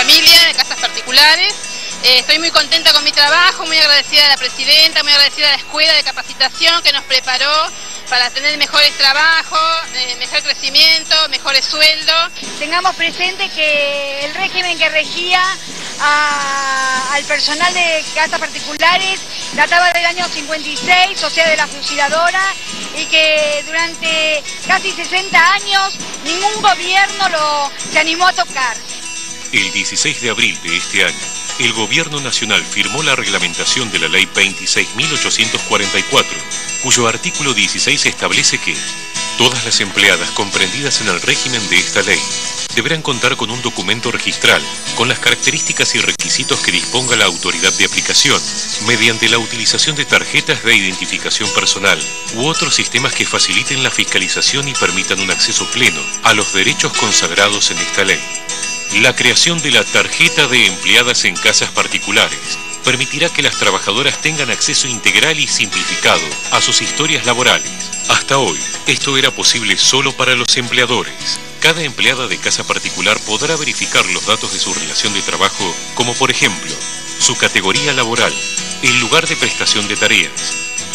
familia, de casas particulares. Estoy muy contenta con mi trabajo, muy agradecida a la presidenta, muy agradecida a la escuela de capacitación que nos preparó para tener mejores trabajos, mejor crecimiento, mejores sueldos. Tengamos presente que el régimen que regía al personal de casas particulares databa del año 56, o sea de la fusiladora, y que durante casi 60 años ningún gobierno se animó a tocar. El 16 de abril de este año, el Gobierno Nacional firmó la reglamentación de la Ley 26.844, cuyo artículo 16 establece que todas las empleadas comprendidas en el régimen de esta ley deberán contar con un documento registral con las características y requisitos que disponga la autoridad de aplicación, mediante la utilización de tarjetas de identificación personal u otros sistemas que faciliten la fiscalización y permitan un acceso pleno a los derechos consagrados en esta ley. La creación de la tarjeta de empleadas en casas particulares permitirá que las trabajadoras tengan acceso integral y simplificado a sus historias laborales. Hasta hoy, esto era posible solo para los empleadores. Cada empleada de casa particular podrá verificar los datos de su relación de trabajo, como por ejemplo, su categoría laboral, el lugar de prestación de tareas,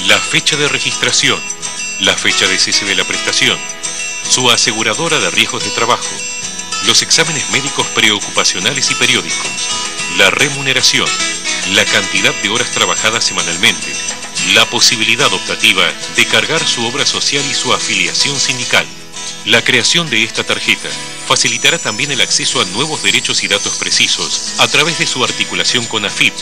la fecha de registración, la fecha de cese de la prestación, su aseguradora de riesgos de trabajo, los exámenes médicos preocupacionales y periódicos, la remuneración, la cantidad de horas trabajadas semanalmente, la posibilidad optativa de cargar su obra social y su afiliación sindical. La creación de esta tarjeta facilitará también el acceso a nuevos derechos y datos precisos a través de su articulación con AFIP,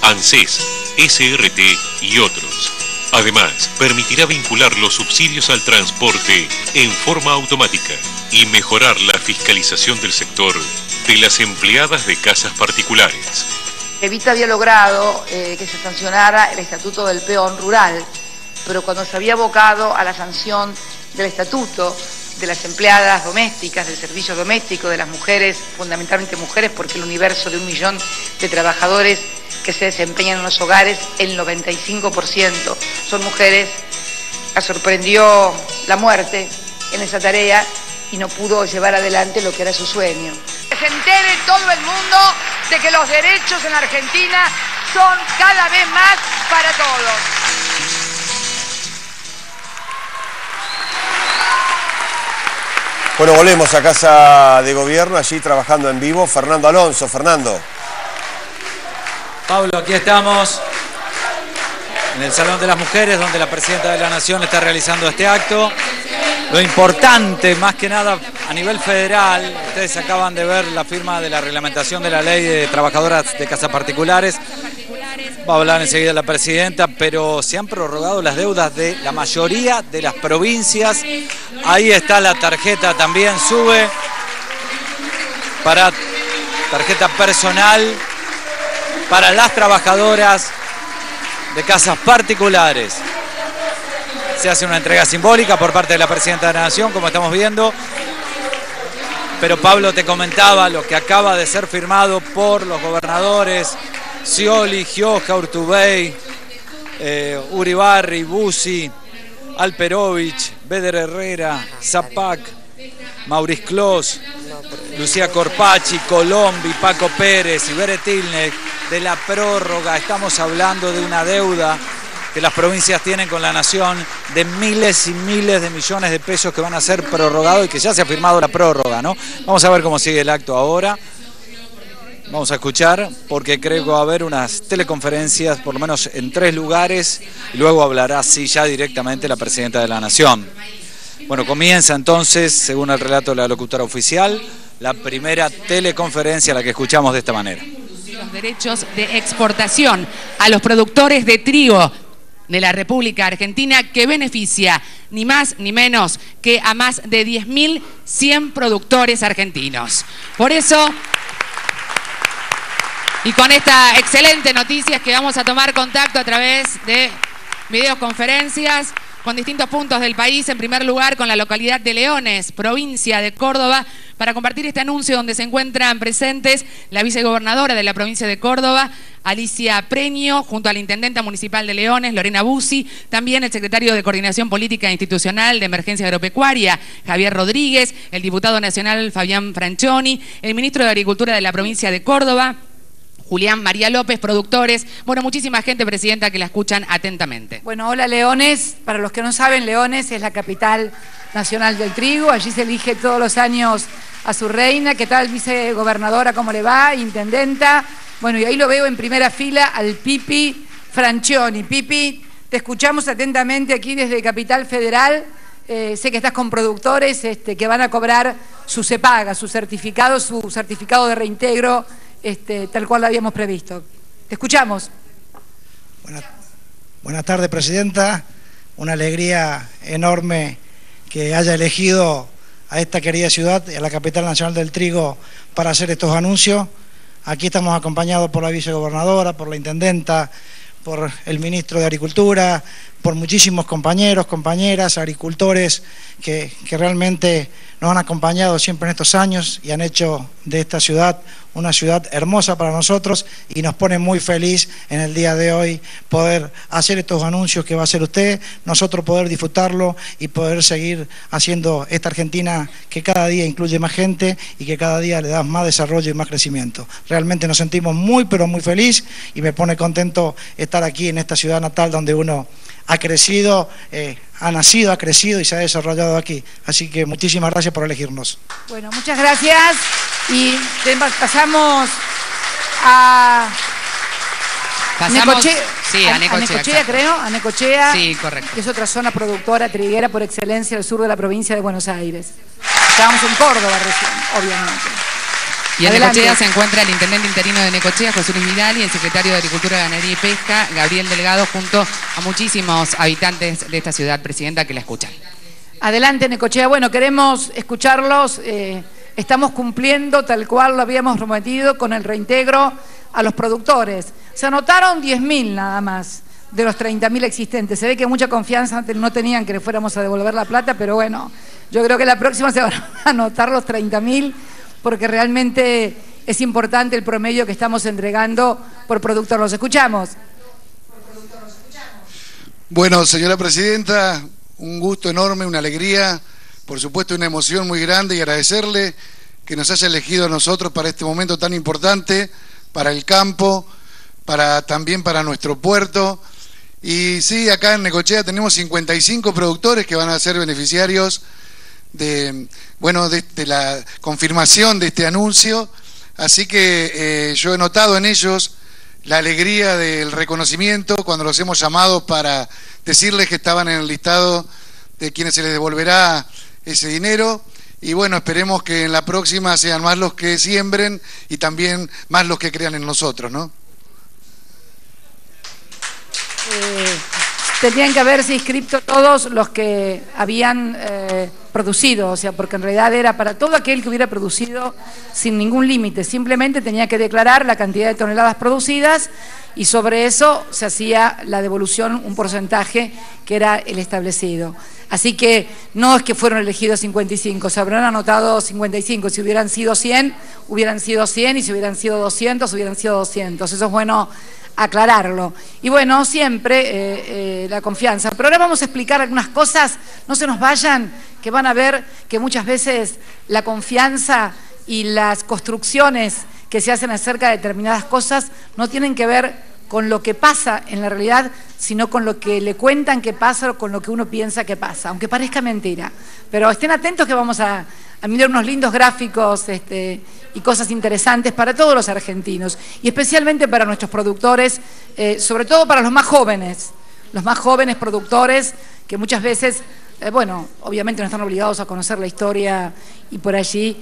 ANSES, SRT y otros. Además, permitirá vincular los subsidios al transporte en forma automática y mejorar la fiscalización del sector de las empleadas de casas particulares. Evita había logrado que se sancionara el estatuto del peón rural, pero cuando se había abocado a la sanción del estatuto de las empleadas domésticas, del servicio doméstico, de las mujeres, fundamentalmente mujeres, porque el universo de 1 millón de trabajadores que se desempeñan en los hogares, el 95% son mujeres, la sorprendió la muerte en esa tarea y no pudo llevar adelante lo que era su sueño. Que se entere todo el mundo de que los derechos en Argentina son cada vez más para todos. Bueno, volvemos a Casa de Gobierno, allí trabajando en vivo, Fernando Alonso. Fernando. Pablo, aquí estamos en el Salón de las Mujeres, donde la Presidenta de la Nación está realizando este acto. Lo importante, más que nada, a nivel federal, ustedes acaban de ver la firma de la reglamentación de la Ley de Trabajadoras de Casas Particulares. Va a hablar enseguida la Presidenta, pero se han prorrogado las deudas de la mayoría de las provincias. Ahí está la tarjeta, también sube para tarjeta personal para las trabajadoras de casas particulares. Se hace una entrega simbólica por parte de la Presidenta de la Nación, como estamos viendo. Pero Pablo te comentaba lo que acaba de ser firmado por los gobernadores Scioli, Gioja, Urtubey, Uribarri, Bussi, Alperovich, Beder Herrera, Zapac, Maurice Clos, Lucía Corpacci, Colombi, Paco Pérez y Bere Tilnek, de la prórroga. Estamos hablando de una deuda que las provincias tienen con la Nación de miles y miles de millones de pesos que van a ser prorrogados y que ya se ha firmado la prórroga, ¿no? Vamos a ver cómo sigue el acto ahora. Vamos a escuchar, porque creo que va a haber unas teleconferencias, por lo menos en 3 lugares, y luego hablará así ya directamente la Presidenta de la Nación. Bueno, comienza entonces, según el relato de la locutora oficial, la primera teleconferencia, la que escuchamos de esta manera. Los derechos de exportación a los productores de trigo de la República Argentina, que beneficia ni más ni menos que a más de 10.100 productores argentinos. Por eso, y con esta excelente noticia, es que vamos a tomar contacto a través de videoconferencias con distintos puntos del país. En primer lugar, con la localidad de Leones, provincia de Córdoba, para compartir este anuncio donde se encuentran presentes la vicegobernadora de la provincia de Córdoba, Alicia Preño, junto a la intendenta municipal de Leones, Lorena Bussi, también el secretario de Coordinación Política Institucional de Emergencia Agropecuaria, Javier Rodríguez, el diputado nacional Fabián Franchoni, el ministro de Agricultura de la provincia de Córdoba, Julián María López, productores, bueno, muchísima gente, presidenta, que la escuchan atentamente. Bueno, hola Leones, para los que no saben, Leones es la capital nacional del trigo, allí se elige todos los años a su reina. ¿Qué tal, vicegobernadora, cómo le va? Intendenta. Bueno, y ahí lo veo en primera fila al Pipi Franchoni. Pipi, te escuchamos atentamente aquí desde Capital Federal. Sé que estás con productores que van a cobrar su CEPAGA, su certificado de reintegro, tal cual lo habíamos previsto. Te escuchamos. Buenas tardes, presidenta. Una alegría enorme que haya elegido a esta querida ciudad, a la capital nacional del trigo, para hacer estos anuncios. Aquí estamos acompañados por la vicegobernadora, por la intendenta, por el ministro de Agricultura, por muchísimos compañeros, compañeras, agricultores que realmente nos han acompañado siempre en estos años y han hecho de esta ciudad una ciudad hermosa para nosotros, y nos pone muy feliz en el día de hoy poder hacer estos anuncios que va a hacer usted, nosotros poder disfrutarlo y poder seguir haciendo esta Argentina que cada día incluye más gente y que cada día le da más desarrollo y más crecimiento. Realmente nos sentimos muy, pero muy feliz, y me pone contento estar aquí en esta ciudad natal donde uno ha crecido, ha nacido, ha crecido y se ha desarrollado aquí. Así que muchísimas gracias por elegirnos. Bueno, muchas gracias. Y pasamos a Necochea. Sí, a Necochea, creo. A Necochea. Sí, correcto. Que es otra zona productora triguera por excelencia al sur de la provincia de Buenos Aires. Estábamos en Córdoba recién, obviamente. Y en Necochea se encuentra el intendente interino de Necochea, José Luis Vidal, y el secretario de Agricultura, Ganadería y Pesca, Gabriel Delgado, junto a muchísimos habitantes de esta ciudad, presidenta, que la escuchan. Adelante, Necochea. Bueno, queremos escucharlos. Estamos cumpliendo tal cual lo habíamos prometido con el reintegro a los productores. Se anotaron 10.000 nada más de los 30.000 existentes. Se ve que mucha confianza no tenían que le fuéramos a devolver la plata, pero bueno, yo creo que la próxima se van a anotar los 30.000, porque realmente es importante el promedio que estamos entregando por productor. ¿Los escuchamos? Bueno, señora presidenta, un gusto enorme, una alegría, por supuesto una emoción muy grande, y agradecerle que nos haya elegido a nosotros para este momento tan importante, para el campo, también para nuestro puerto. Y sí, acá en Necochea tenemos 55 productores que van a ser beneficiarios de la confirmación de este anuncio. Así que yo he notado en ellos la alegría del reconocimiento cuando los hemos llamado para decirles que estaban en el listado de quienes se les devolverá ese dinero. Y bueno, esperemos que en la próxima sean más los que siembren y también más los que crean en nosotros, ¿no? Tendrían que haberse inscrito todos los que habían producido, o sea, porque en realidad era para todo aquel que hubiera producido sin ningún límite. Simplemente tenía que declarar la cantidad de toneladas producidas y sobre eso se hacía la devolución, un porcentaje que era el establecido. Así que no es que fueron elegidos 55, se habrán anotado 55. Si hubieran sido 100, hubieran sido 100, y si hubieran sido 200, hubieran sido 200. Eso es bueno aclararlo. Y bueno, siempre la confianza. Pero ahora vamos a explicar algunas cosas, no se nos vayan, que van a ver que muchas veces la confianza y las construcciones que se hacen acerca de determinadas cosas no tienen que ver con lo que pasa en la realidad, sino con lo que le cuentan que pasa o con lo que uno piensa que pasa, aunque parezca mentira. Pero estén atentos que vamos a mirar unos lindos gráficos y cosas interesantes para todos los argentinos, y especialmente para nuestros productores, sobre todo para los más jóvenes productores, que muchas veces, bueno, obviamente no están obligados a conocer la historia, y por allí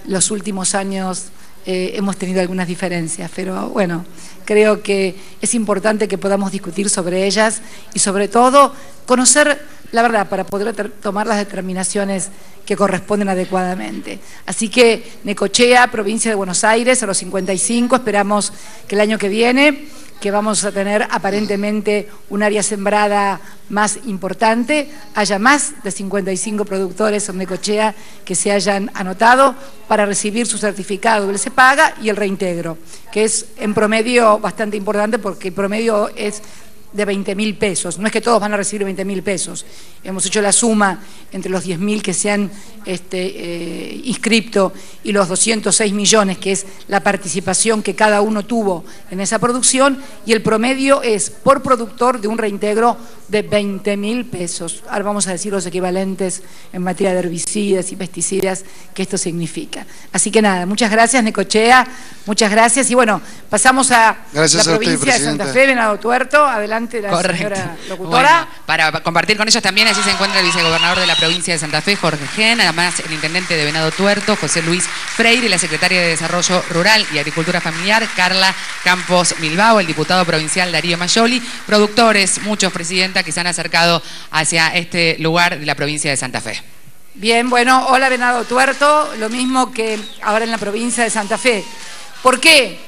los últimos años hemos tenido algunas diferencias, pero bueno, creo que es importante que podamos discutir sobre ellas y sobre todo conocer la verdad para poder tomar las determinaciones que corresponden adecuadamente. Así que Necochea, provincia de Buenos Aires, a los 55, esperamos que el año que viene que vamos a tener aparentemente un área sembrada más importante, haya más de 55 productores en Necochea que se hayan anotado para recibir su certificado del CEPAGA y el reintegro, que es en promedio bastante importante porque el promedio es de 20.000 pesos. No es que todos van a recibir 20.000 pesos. Hemos hecho la suma entre los 10.000 que se han inscripto y los 206 millones, que es la participación que cada uno tuvo en esa producción, y el promedio es por productor de un reintegro de 20.000 pesos. Ahora vamos a decir los equivalentes en materia de herbicidas y pesticidas que esto significa. Así que nada, muchas gracias Necochea, muchas gracias. Y bueno, pasamos a la provincia de Santa Fe, Venado Tuerto. Adelante la señora locutora. Bueno, para compartir con ellos también, allí se encuentra el vicegobernador de la provincia de Santa Fe, Jorge Gen, además el intendente de Venado Tuerto, José Luis Freire, y la secretaria de Desarrollo Rural y Agricultura Familiar, Carla Campos Milbao, el diputado provincial Darío Mayoli, productores, muchos, presidenta, que se han acercado hacia este lugar de la provincia de Santa Fe. Bien, bueno, hola Venado Tuerto, lo mismo que ahora en la provincia de Santa Fe. ¿Por qué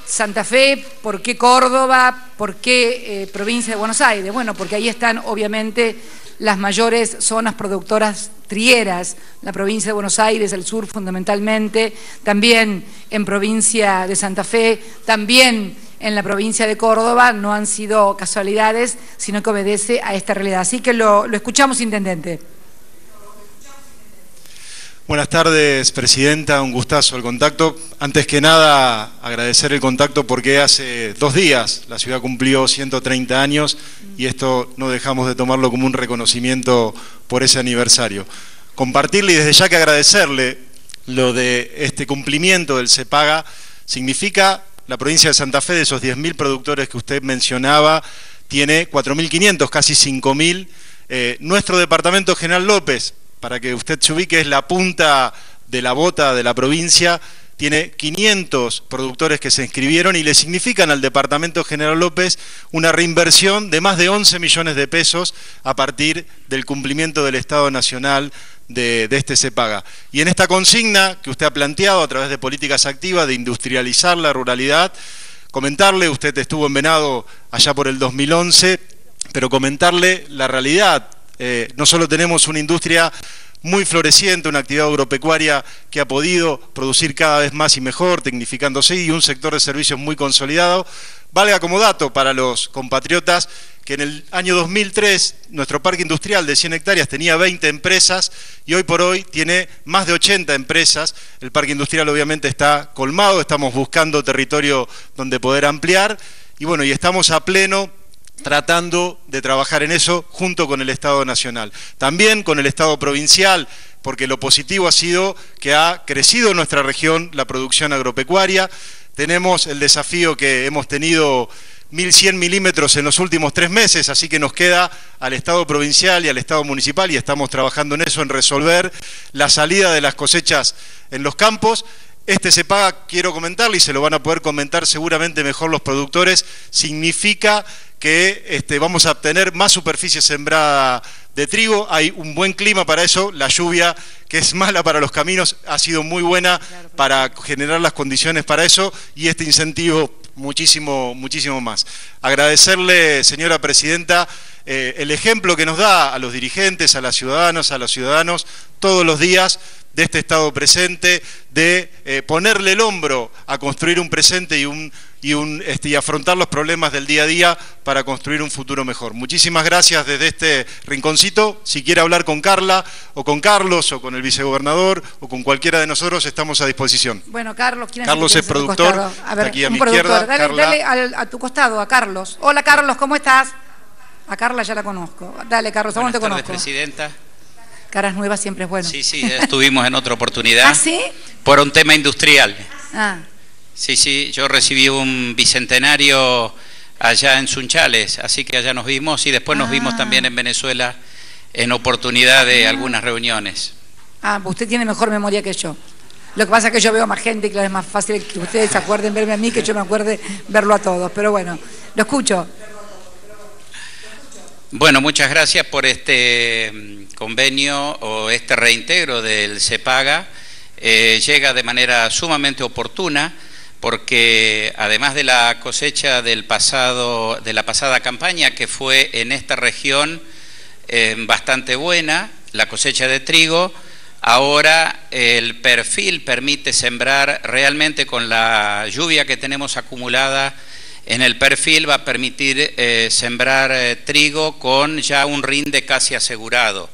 Santa Fe? ¿Por qué Córdoba? ¿Por qué provincia de Buenos Aires? Bueno, porque ahí están obviamente las mayores zonas productoras trieras, la provincia de Buenos Aires, el sur fundamentalmente, también en provincia de Santa Fe, también en la provincia de Córdoba. No han sido casualidades, sino que obedece a esta realidad. Así que lo escuchamos, intendente. Buenas tardes, presidenta, un gustazo el contacto. Antes que nada, agradecer el contacto porque hace 2 días la ciudad cumplió 130 años y esto no dejamos de tomarlo como un reconocimiento por ese aniversario. Compartirle y desde ya que agradecerle lo de este cumplimiento del CEPAGA significa la provincia de Santa Fe, de esos 10.000 productores que usted mencionaba, tiene 4.500, casi 5.000. Nuestro departamento General López, para que usted se ubique, es la punta de la bota de la provincia, tiene 500 productores que se inscribieron y le significan al departamento General López una reinversión de más de 11 millones de pesos a partir del cumplimiento del Estado Nacional de este CEPAGA. Y en esta consigna que usted ha planteado a través de políticas activas de industrializar la ruralidad, comentarle, usted estuvo en Venado allá por el 2011, pero comentarle la realidad. No solo tenemos una industria muy floreciente, una actividad agropecuaria que ha podido producir cada vez más y mejor, tecnificándose, y un sector de servicios muy consolidado. Valga como dato para los compatriotas que en el año 2003 nuestro parque industrial de 100 hectáreas tenía 20 empresas y hoy por hoy tiene más de 80 empresas. El parque industrial obviamente está colmado, estamos buscando territorio donde poder ampliar y bueno, y estamos a pleno tratando de trabajar en eso junto con el Estado Nacional. También con el Estado Provincial, porque lo positivo ha sido que ha crecido en nuestra región la producción agropecuaria. Tenemos el desafío que hemos tenido 1.100 milímetros en los últimos 3 meses, así que nos queda al Estado Provincial y al Estado Municipal, y estamos trabajando en eso, en resolver la salida de las cosechas en los campos. Este CEPAGA, quiero comentarle, y se lo van a poder comentar seguramente mejor los productores, significa que vamos a obtener más superficie sembrada de trigo. Hay un buen clima para eso, la lluvia, que es mala para los caminos, ha sido muy buena para generar las condiciones para eso, y este incentivo muchísimo más. Agradecerle, señora presidenta, el ejemplo que nos da a los dirigentes, a las ciudadanas, a los ciudadanos, todos los días, de este Estado presente, de ponerle el hombro a construir un presente y afrontar los problemas del día a día para construir un futuro mejor. Muchísimas gracias desde este rinconcito. Si quiere hablar con Carla, o con Carlos, o con el vicegobernador, o con cualquiera de nosotros, estamos a disposición. Bueno, Carlos, ¿quién Carlos es productor, a ver, está aquí a un mi productor. izquierda. Dale a tu costado, a Carlos. Hola, Carlos, ¿cómo estás? A Carla ya la conozco. Dale, Carlos, ¿a dónde te conozco? Buenas tardes, presidenta. Caras nuevas siempre es bueno. Sí, estuvimos en otra oportunidad. ¿Ah, sí? Por un tema industrial. Ah. Sí, yo recibí un bicentenario allá en Sunchales, así que allá nos vimos, y después nos vimos también en Venezuela en oportunidad de algunas reuniones. Ah, usted tiene mejor memoria que yo. Lo que pasa es que yo veo más gente y claro, es más fácil que ustedes se acuerden verme a mí que yo me acuerde verlo a todos. Pero bueno, lo escucho. Bueno, muchas gracias por este convenio o este reintegro del CEPAGA. Llega de manera sumamente oportuna porque además de la cosecha de la pasada campaña, que fue en esta región bastante buena, la cosecha de trigo, ahora el perfil permite sembrar realmente, con la lluvia que tenemos acumulada en el perfil, va a permitir sembrar trigo con ya un rinde casi asegurado.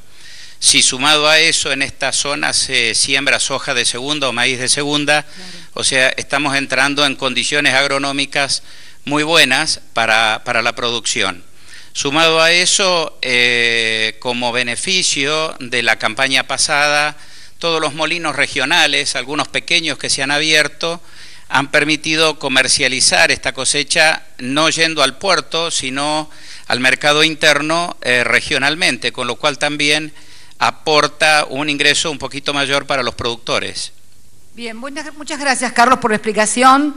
Si sumado a eso en esta zona se siembra soja de segunda o maíz de segunda, claro, o sea, estamos entrando en condiciones agronómicas muy buenas para la producción. Sumado a eso, como beneficio de la campaña pasada, todos los molinos regionales, algunos pequeños que se han abierto, han permitido comercializar esta cosecha no yendo al puerto, sino al mercado interno regionalmente, con lo cual también aporta un ingreso un poquito mayor para los productores. Bien, muchas gracias, Carlos, por la explicación,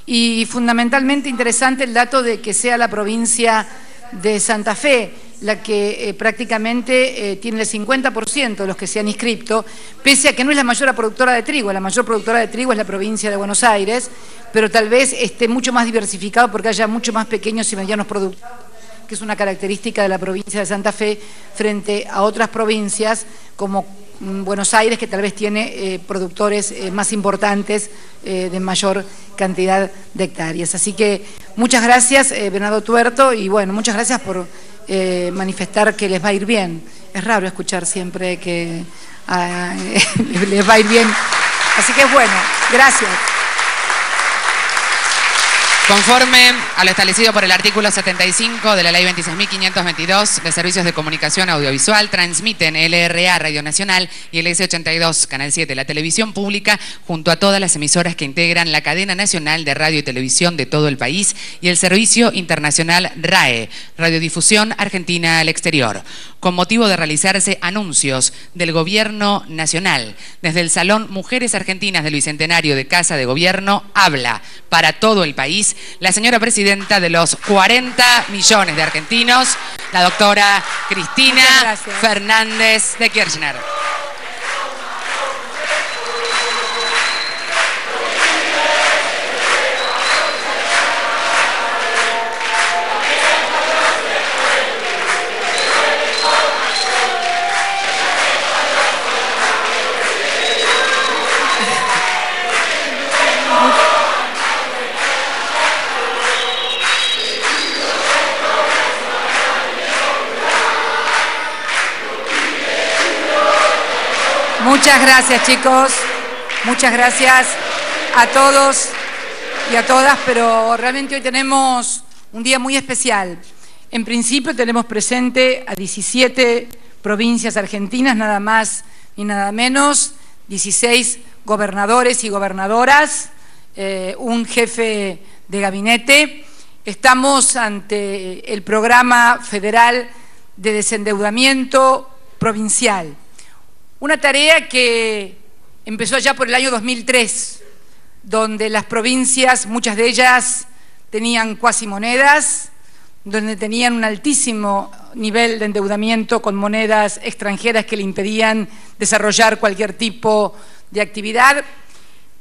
y fundamentalmente interesante el dato de que sea la provincia de Santa Fe la que prácticamente tiene el 50% de los que se han inscrito, pese a que no es la mayor productora de trigo. La mayor productora de trigo es la provincia de Buenos Aires, pero tal vez esté mucho más diversificado porque haya mucho más pequeños y medianos productores, que es una característica de la provincia de Santa Fe frente a otras provincias como Buenos Aires, que tal vez tiene productores más importantes de mayor cantidad de hectáreas. Así que muchas gracias, Bernardo Tuerto, y bueno, muchas gracias por manifestar que les va a ir bien. Es raro escuchar siempre que les va a ir bien. Así que es bueno, gracias. Conforme a lo establecido por el artículo 75 de la Ley 26.522 de Servicios de Comunicación Audiovisual, transmiten LRA Radio Nacional y el S82 Canal 7, la televisión pública, junto a todas las emisoras que integran la cadena nacional de radio y televisión de todo el país, y el servicio internacional RAE, Radiodifusión Argentina al Exterior, con motivo de realizarse anuncios del Gobierno Nacional. Desde el Salón Mujeres Argentinas del Bicentenario de Casa de Gobierno, habla para todo el país la señora presidenta de los 40 millones de argentinos, la doctora Cristina Fernández de Kirchner. Muchas gracias, chicos. Muchas gracias a todos y a todas, pero realmente hoy tenemos un día muy especial. En principio tenemos presente a 17 provincias argentinas, nada más ni nada menos, 16 gobernadores y gobernadoras, un jefe de gabinete. Estamos ante el programa federal de desendeudamiento provincial. Una tarea que empezó ya por el año 2003, donde las provincias, muchas de ellas, tenían cuasimonedas, donde tenían un altísimo nivel de endeudamiento con monedas extranjeras que le impedían desarrollar cualquier tipo de actividad.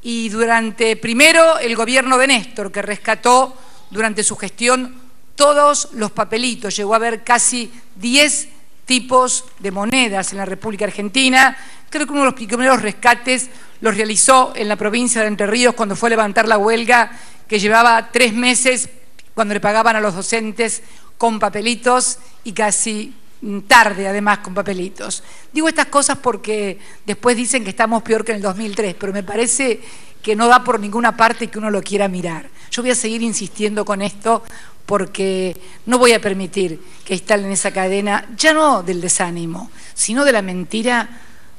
Y durante, primero, el gobierno de Néstor, que rescató durante su gestión todos los papelitos, llegó a haber casi 10 tipos de monedas en la República Argentina. Creo que uno de los primeros rescates los realizó en la provincia de Entre Ríos cuando fue a levantar la huelga, que llevaba 3 meses, cuando le pagaban a los docentes con papelitos y casi tarde además con papelitos. Digo estas cosas porque después dicen que estamos peor que en el 2003, pero me parece que no da por ninguna parte que uno lo quiera mirar. Yo voy a seguir insistiendo con esto porque no voy a permitir que instalen esa cadena, ya no del desánimo, sino de la mentira,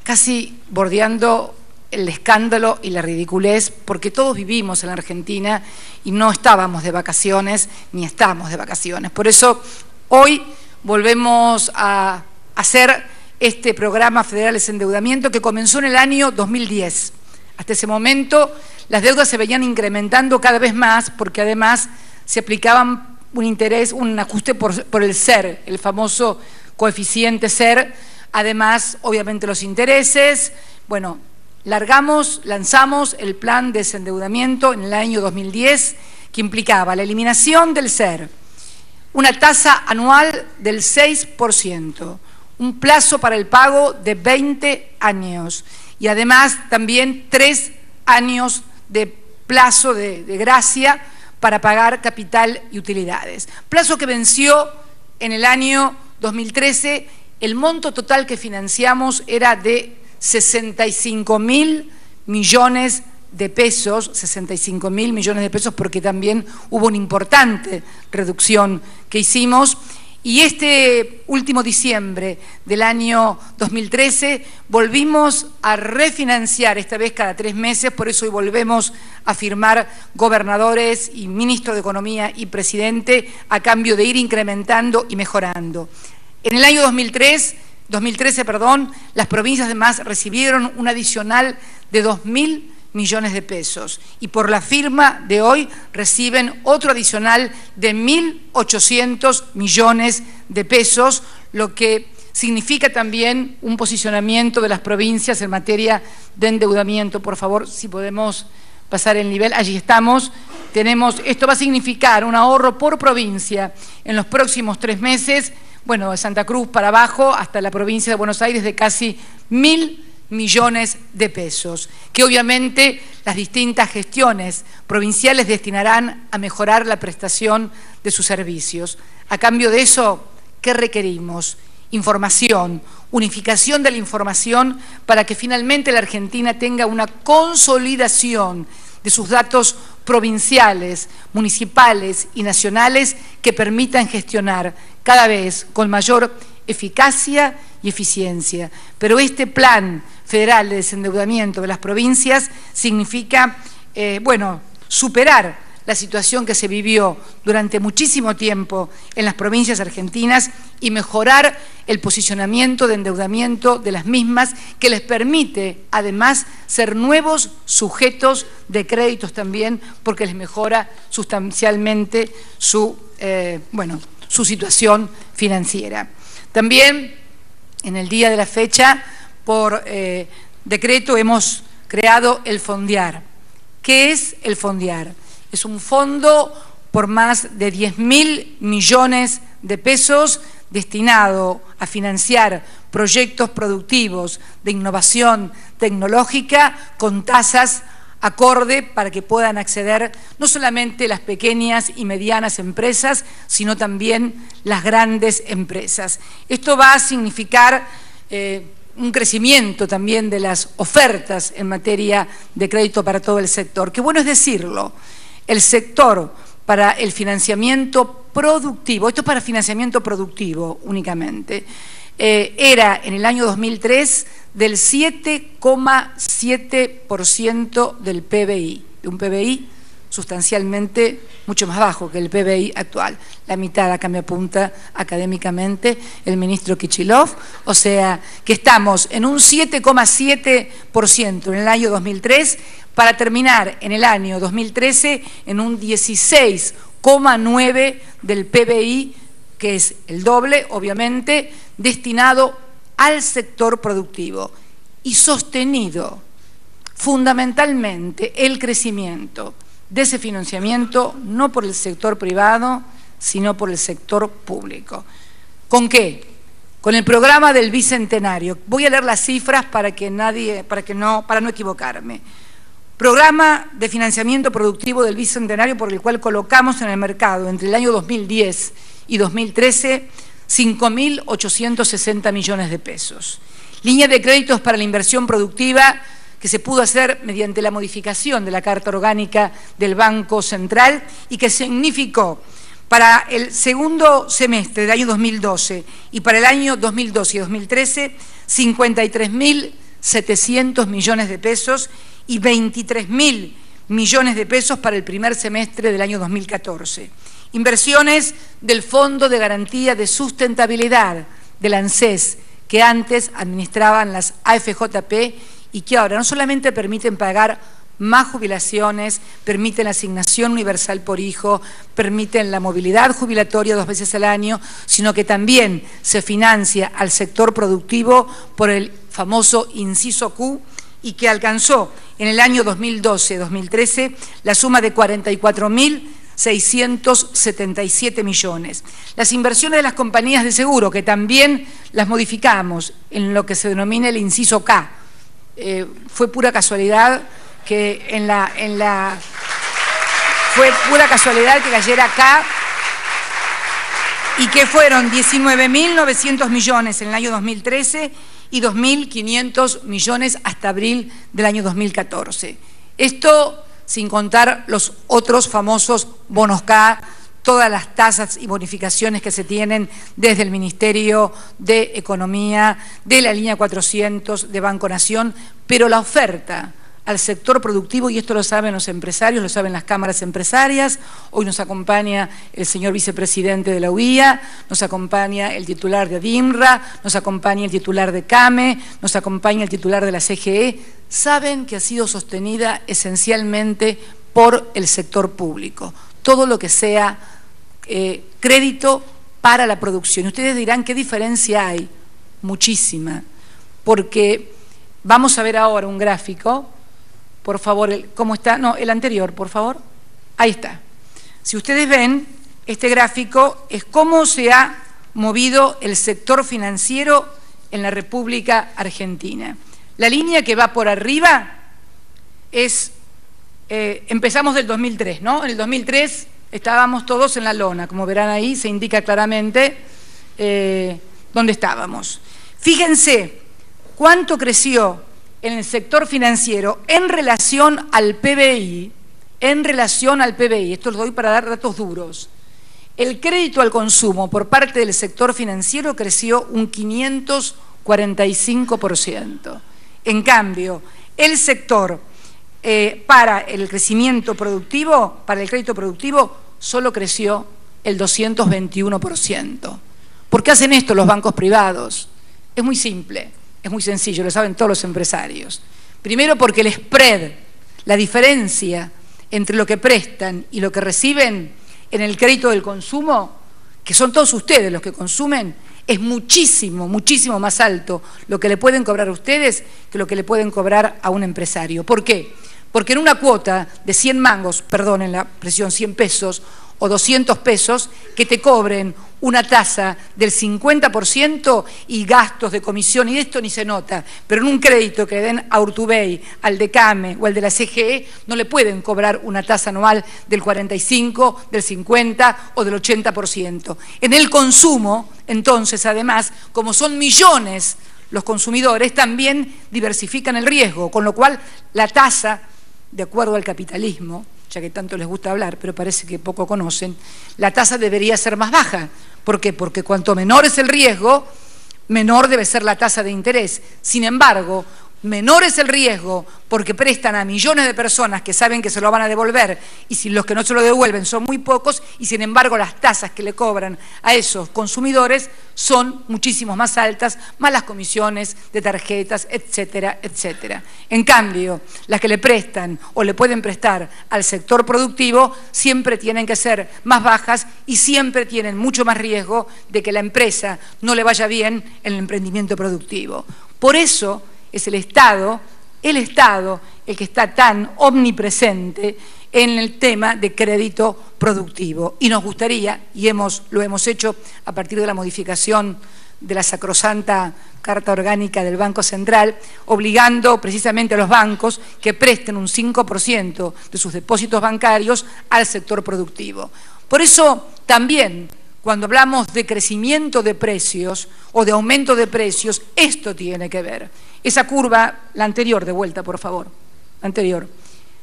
casi bordeando el escándalo y la ridiculez, porque todos vivimos en la Argentina y no estábamos de vacaciones, ni estamos de vacaciones. Por eso hoy volvemos a hacer este programa federal de desendeudamiento que comenzó en el año 2010. Hasta ese momento las deudas se venían incrementando cada vez más, porque además se aplicaban un ajuste por el SER, el famoso coeficiente SER, además obviamente los intereses. Bueno, lanzamos el plan de desendeudamiento en el año 2010, que implicaba la eliminación del SER, una tasa anual del 6%, un plazo para el pago de 20 años y además también 3 años de plazo de gracia para pagar capital y utilidades. Plazo que venció en el año 2013. El monto total que financiamos era de 65.000 millones de pesos, 65.000 millones de pesos, porque también hubo una importante reducción que hicimos. Y este último diciembre del año 2013 volvimos a refinanciar, esta vez cada 3 meses, por eso hoy volvemos a firmar gobernadores y ministro de Economía y presidente a cambio de ir incrementando y mejorando. En el año 2013, las provincias además recibieron un adicional de 2.000 millones de pesos y por la firma de hoy reciben otro adicional de 1.800 millones de pesos, lo que significa también un posicionamiento de las provincias en materia de endeudamiento. Por favor, si podemos pasar el nivel, allí estamos. Esto va a significar un ahorro por provincia en los próximos 3 meses, bueno, de Santa Cruz para abajo hasta la provincia de Buenos Aires, de casi 1.000 millones de pesos, que obviamente las distintas gestiones provinciales destinarán a mejorar la prestación de sus servicios. A cambio de eso, ¿qué requerimos? Información, unificación de la información para que finalmente la Argentina tenga una consolidación de sus datos provinciales, municipales y nacionales que permitan gestionar cada vez con mayor eficacia y eficiencia. Pero este plan federal de desendeudamiento de las provincias significa, superar la situación que se vivió durante muchísimo tiempo en las provincias argentinas y mejorar el posicionamiento de endeudamiento de las mismas, que les permite además ser nuevos sujetos de créditos también, porque les mejora sustancialmente su situación financiera. También en el día de la fecha, por decreto, hemos creado el Fondear. ¿Qué es el Fondear? Es un fondo por más de 10.000 millones de pesos destinado a financiar proyectos productivos de innovación tecnológica con tasas acorde para que puedan acceder no solamente las pequeñas y medianas empresas, sino también las grandes empresas. Esto va a significar un crecimiento también de las ofertas en materia de crédito para todo el sector. Qué bueno es decirlo, el sector para el financiamiento productivo, esto es para financiamiento productivo únicamente, era en el año 2003 del 7,7% del PBI, de un PBI sustancialmente mucho más bajo que el PBI actual. La mitad, acá me apunta académicamente el ministro Kichilov, o sea que estamos en un 7,7% en el año 2003 para terminar en el año 2013 en un 16,9% del PBI, que es el doble, obviamente, destinado al sector productivo y sostenido fundamentalmente el crecimiento de ese financiamiento no por el sector privado, sino por el sector público. ¿Con qué? Con el programa del Bicentenario. Voy a leer las cifras para no equivocarme. Programa de financiamiento productivo del Bicentenario, por el cual colocamos en el mercado entre el año 2010 y 2013 5.860 millones de pesos. Línea de créditos para la inversión productiva que se pudo hacer mediante la modificación de la Carta Orgánica del Banco Central y que significó para el segundo semestre del año 2012 y para el año 2012 y 2013 53.700 millones de pesos y 23.000 millones de pesos para el primer semestre del año 2014. Inversiones del Fondo de Garantía de Sustentabilidad del ANSES, que antes administraban las AFJP y que ahora no solamente permiten pagar más jubilaciones, permiten la asignación universal por hijo, permiten la movilidad jubilatoria 2 veces al año, sino que también se financia al sector productivo por el famoso inciso Q, y que alcanzó en el año 2012-2013 la suma de 44.677 millones. Las inversiones de las compañías de seguro, que también las modificamos en lo que se denomina el inciso K, fue pura casualidad que fue pura casualidad que cayera acá, y que fueron 19.900 millones en el año 2013 y 2.500 millones hasta abril del año 2014. Esto sin contar los otros famosos bonos K, todas las tasas y bonificaciones que se tienen desde el Ministerio de Economía, de la línea 400 de Banco Nación, pero la oferta al sector productivo, y esto lo saben los empresarios, lo saben las cámaras empresarias. Hoy nos acompaña el señor vicepresidente de la UIA, nos acompaña el titular de ADIMRA, nos acompaña el titular de CAME, nos acompaña el titular de la CGE. Saben que ha sido sostenida esencialmente por el sector público, todo lo que sea crédito para la producción. Y ustedes dirán, ¿qué diferencia hay? Muchísima, porque vamos a ver ahora un gráfico. Por favor, ¿cómo está? No, el anterior, por favor. Ahí está. Si ustedes ven, este gráfico es cómo se ha movido el sector financiero en la República Argentina. La línea que va por arriba es, empezamos del 2003, ¿no? En el 2003 estábamos todos en la lona, como verán ahí, se indica claramente dónde estábamos. Fíjense cuánto creció en el sector financiero en relación al PBI, esto lo doy para dar datos duros. El crédito al consumo por parte del sector financiero creció un 545%. En cambio, el sector para el crecimiento productivo, para el crédito productivo, solo creció el 221%. ¿Por qué hacen esto los bancos privados? Es muy simple. Es muy sencillo, lo saben todos los empresarios. Primero porque el spread, la diferencia entre lo que prestan y lo que reciben en el crédito del consumo, que son todos ustedes los que consumen, es muchísimo, muchísimo más alto lo que le pueden cobrar a ustedes que lo que le pueden cobrar a un empresario. ¿Por qué? Porque en una cuota de 100 mangos, perdonen la presión, 100 pesos o 200 pesos, que te cobren una tasa del 50% y gastos de comisión, y de esto ni se nota, pero en un crédito que den a Urtubey, al de CAME o al de la CGE, no le pueden cobrar una tasa anual del 45, del 50 o del 80%. En el consumo, entonces, además, como son millones los consumidores, también diversifican el riesgo, con lo cual la tasa, de acuerdo al capitalismo, ya que tanto les gusta hablar, pero parece que poco conocen, la tasa debería ser más baja. ¿Por qué? Porque cuanto menor es el riesgo, menor debe ser la tasa de interés. Sin embargo, menor es el riesgo porque prestan a millones de personas que saben que se lo van a devolver, y si los que no se lo devuelven son muy pocos, y sin embargo las tasas que le cobran a esos consumidores son muchísimo más altas, más las comisiones de tarjetas, etcétera, etcétera. En cambio, las que le prestan o le pueden prestar al sector productivo siempre tienen que ser más bajas y siempre tienen mucho más riesgo de que la empresa no le vaya bien en el emprendimiento productivo. Por eso es el Estado el que está tan omnipresente en el tema de crédito productivo. Y nos gustaría, y lo hemos hecho a partir de la modificación de la sacrosanta Carta Orgánica del Banco Central, obligando precisamente a los bancos que presten un 5% de sus depósitos bancarios al sector productivo. Por eso también, cuando hablamos de crecimiento de precios o de aumento de precios, esto tiene que ver. Esa curva, la anterior, de vuelta, por favor, la anterior.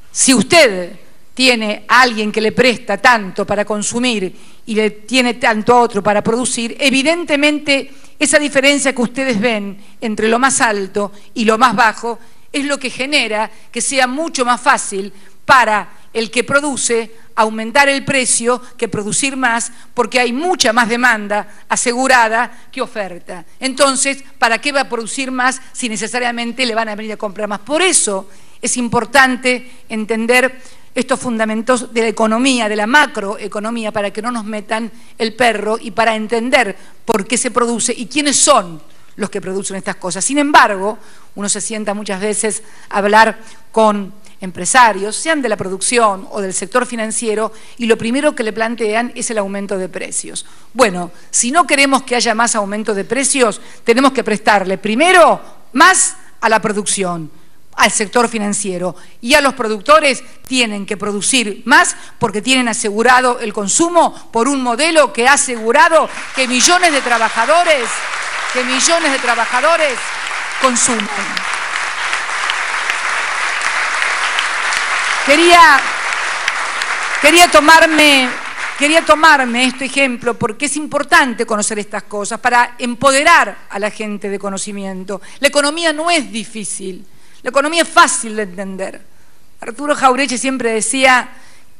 Si usted tiene a alguien que le presta tanto para consumir y le tiene tanto a otro para producir, evidentemente esa diferencia que ustedes ven entre lo más alto y lo más bajo es lo que genera que sea mucho más fácil para el que produce aumentar el precio que producir más, porque hay mucha más demanda asegurada que oferta. Entonces, ¿para qué va a producir más si necesariamente le van a venir a comprar más? Por eso es importante entender estos fundamentos de la economía, de la macroeconomía, para que no nos metan el perro y para entender por qué se produce y quiénes son los que producen estas cosas. Sin embargo, uno se sienta muchas veces a hablar con empresarios, sean de la producción o del sector financiero, y lo primero que le plantean es el aumento de precios. Bueno, si no queremos que haya más aumento de precios, tenemos que prestarle primero más a la producción, al sector financiero, y a los productores tienen que producir más porque tienen asegurado el consumo por un modelo que ha asegurado que millones de trabajadores consuman. Quería tomarme este ejemplo porque es importante conocer estas cosas para empoderar a la gente de conocimiento. La economía no es difícil, la economía es fácil de entender. Arturo Jauretche siempre decía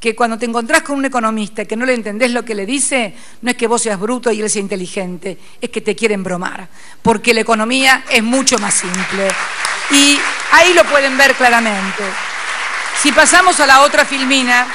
que cuando te encontrás con un economista que no le entendés lo que le dice, no es que vos seas bruto y él sea inteligente, es que te quieren bromar, porque la economía es mucho más simple. Y ahí lo pueden ver claramente. Si pasamos a la otra filmina,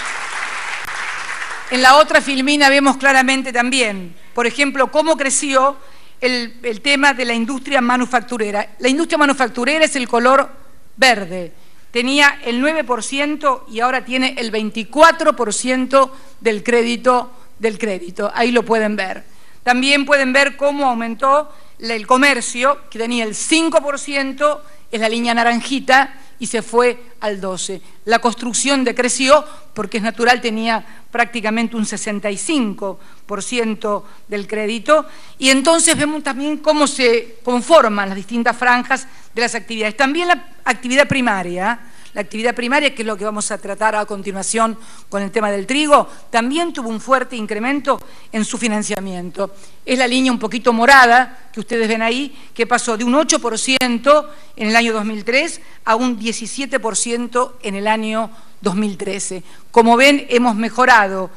en la otra filmina vemos claramente también, por ejemplo, cómo creció el tema de la industria manufacturera. La industria manufacturera es el color verde. Tenía el 9% y ahora tiene el 24% del crédito. Ahí lo pueden ver. También pueden ver cómo aumentó el comercio, que tenía el 5%, es la línea naranjita, y se fue al 12%. La construcción decreció porque es natural, tenía prácticamente un 65% del crédito, y entonces vemos también cómo se conforman las distintas franjas de las actividades. También la actividad primaria, que es lo que vamos a tratar a continuación con el tema del trigo, también tuvo un fuerte incremento en su financiamiento. Es la línea un poquito morada que ustedes ven ahí, que pasó de un 8% en el año 2003 a un 17% en el año 2013. Como ven, hemos mejorado,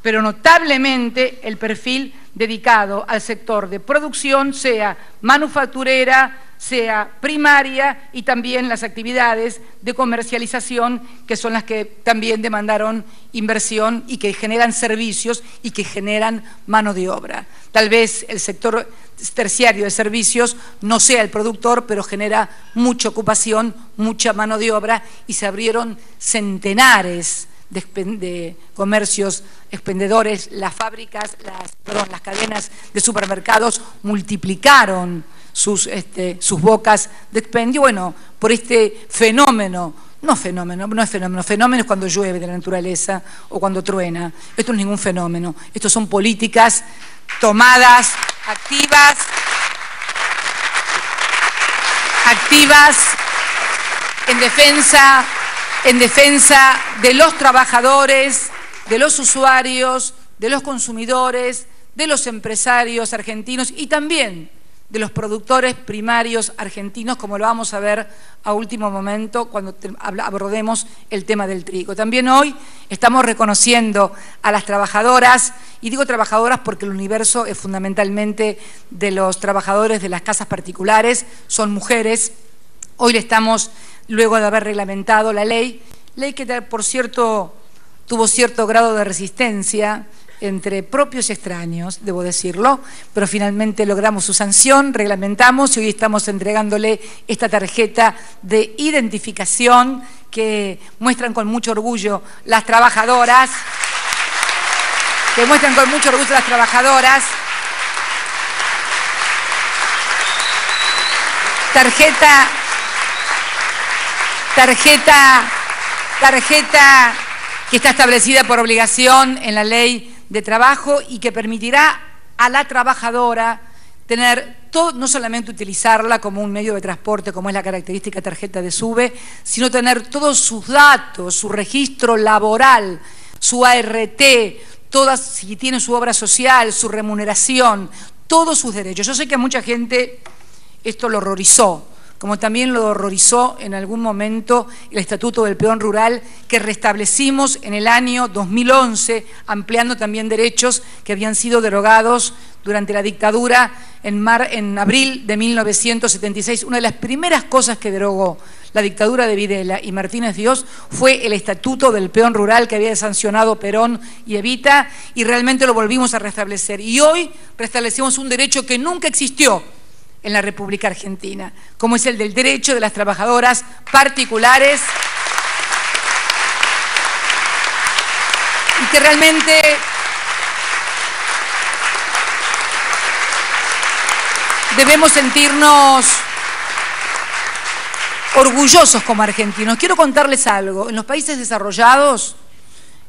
pero notablemente, el perfil dedicado al sector de producción, sea manufacturera, sea primaria, y también las actividades de comercialización, que son las que también demandaron inversión y que generan servicios y que generan mano de obra. Tal vez el sector terciario de servicios no sea el productor, pero genera mucha ocupación, mucha mano de obra, y se abrieron centenares de comercios expendedores. Las fábricas, las cadenas de supermercados multiplicaron sus bocas de expendio, bueno, por este fenómeno. No es fenómeno, fenómeno es cuando llueve de la naturaleza o cuando truena. Esto no es ningún fenómeno, esto son políticas tomadas, activas en defensa de los trabajadores, de los usuarios, de los consumidores, de los empresarios argentinos y también de los productores primarios argentinos, como lo vamos a ver a último momento cuando abordemos el tema del trigo. También hoy estamos reconociendo a las trabajadoras, y digo trabajadoras porque el universo es fundamentalmente de los trabajadores de las casas particulares, son mujeres. Hoy le estamos, luego de haber reglamentado la ley que por cierto tuvo cierto grado de resistencia entre propios y extraños, debo decirlo, pero finalmente logramos su sanción, reglamentamos y hoy estamos entregándole esta tarjeta de identificación que muestran con mucho orgullo las trabajadoras, tarjeta que está establecida por obligación en la ley de trabajo y que permitirá a la trabajadora tener todo, no solamente utilizarla como un medio de transporte, como es la característica tarjeta de SUBE, sino tener todos sus datos, su registro laboral, su ART, si tiene su obra social, su remuneración, todos sus derechos. Yo sé que a mucha gente esto lo horrorizó, como también lo horrorizó en algún momento el Estatuto del Peón Rural, que restablecimos en el año 2011, ampliando también derechos que habían sido derogados durante la dictadura en abril de 1976. Una de las primeras cosas que derogó la dictadura de Videla y Martínez Dios fue el Estatuto del Peón Rural que había sancionado Perón y Evita, y realmente lo volvimos a restablecer. Y hoy restablecemos un derecho que nunca existió en la República Argentina, como es el del derecho de las trabajadoras particulares, y que realmente debemos sentirnos orgullosos como argentinos. Quiero contarles algo. En los países desarrollados,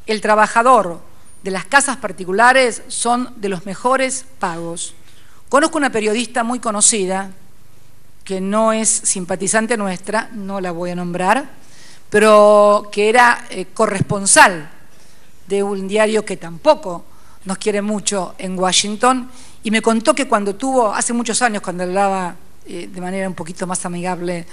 el trabajador de las casas particulares son de los mejores pagos. Conozco una periodista muy conocida, que no es simpatizante nuestra, no la voy a nombrar, pero que era corresponsal de un diario que tampoco nos quiere mucho en Washington, y me contó que cuando tuvo, hace muchos años, cuando hablaba de manera un poquito más amigable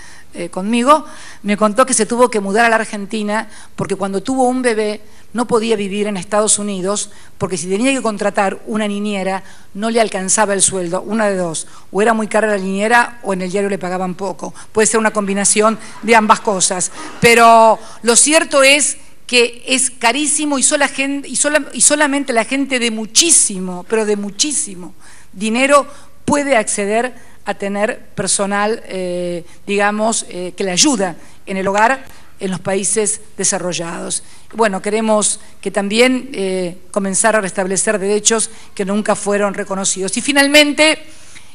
conmigo, me contó que se tuvo que mudar a la Argentina porque cuando tuvo un bebé no podía vivir en Estados Unidos, porque si tenía que contratar una niñera no le alcanzaba el sueldo, una de dos, o era muy cara la niñera o en el diario le pagaban poco. Puede ser una combinación de ambas cosas, pero lo cierto es que es carísimo y solamente la gente de muchísimo, pero de muchísimo dinero puede acceder a tener personal, digamos, que le ayuda en el hogar en los países desarrollados. Bueno, queremos que también comenzar a restablecer derechos que nunca fueron reconocidos. Y finalmente,